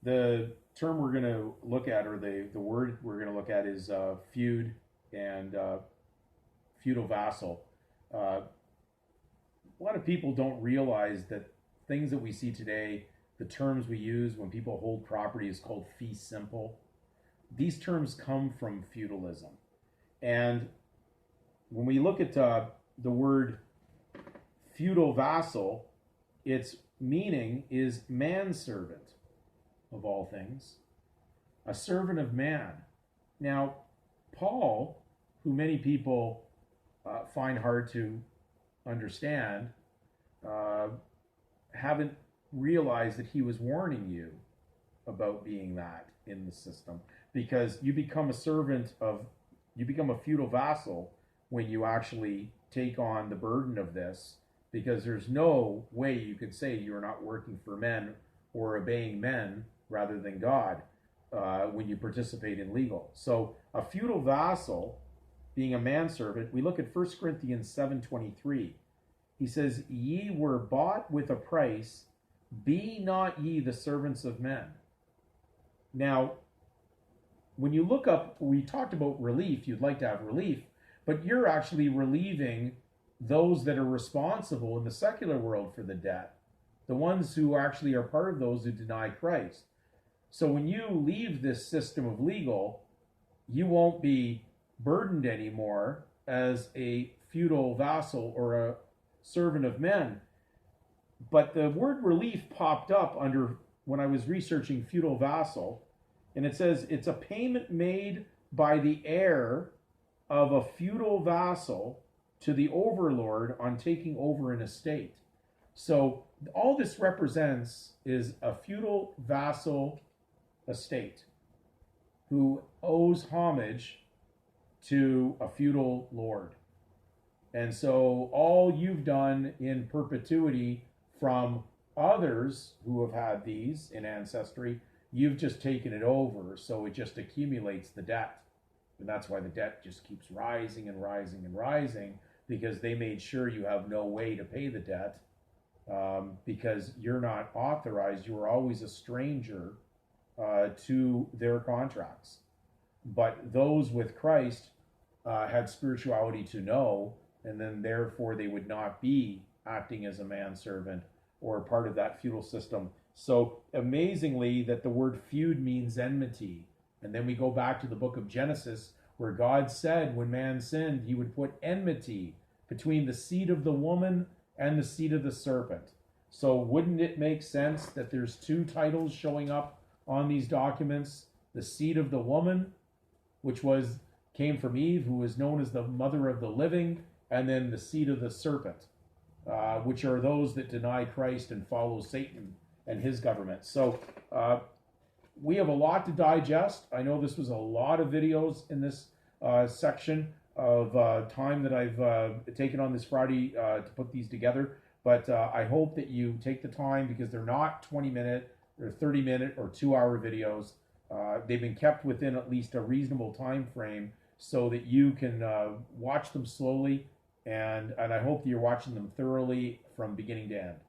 The term we're going to look at, or the word we're going to look at, is feud and feudal vassal. A lot of people don't realize that things that we see today, the terms we use when people hold property, is called fee simple. These terms come from feudalism. And when we look at the word feudal vassal, its meaning is manservant, of all things, a servant of man. Now, Paul, who many people find hard to understand, haven't realized that he was warning you about being that in the system, because you become you become a feudal vassal when you actually take on the burden of this, because there's no way you could say you're not working for men or obeying men rather than God when you participate in legal. So a feudal vassal, being a manservant, we look at 1 Corinthians 7:23. He says, "Ye were bought with a price, be not ye the servants of men." Now, when you look up, we talked about relief, you'd like to have relief, but you're actually relieving those that are responsible in the secular world for the debt, the ones who actually are part of those who deny Christ. So when you leave this system of legal, you won't be burdened anymore as a feudal vassal or a servant of men. But the word relief popped up under when I was researching feudal vassal, and it says it's a payment made by the heir of a feudal vassal to the overlord on taking over an estate. So all this represents is a feudal vassal estate who owes homage to a feudal lord. And so all you've done in perpetuity from others who have had these in ancestry, you've just taken it over, so it just accumulates the debt. And that's why the debt just keeps rising and rising and rising, because they made sure you have no way to pay the debt, because you're not authorized. You were always a stranger to their contracts. But those with Christ had spirituality to know, and then therefore they would not be acting as a manservant or part of that feudal system. So amazingly that the word feud means enmity. And then we go back to the book of Genesis, where God said when man sinned, he would put enmity between the seed of the woman and the seed of the serpent. So wouldn't it make sense that there's two titles showing up on these documents? The seed of the woman, which came from Eve, who was known as the mother of the living, and then the seed of the serpent, which are those that deny Christ and follow Satan and his government. So we have a lot to digest. I know this was a lot of videos in this section of time that I've taken on this Friday to put these together. But I hope that you take the time, because they're not 20-minute or 30-minute or 2-hour videos. They've been kept within at least a reasonable time frame so that you can watch them slowly, and I hope that you're watching them thoroughly from beginning to end.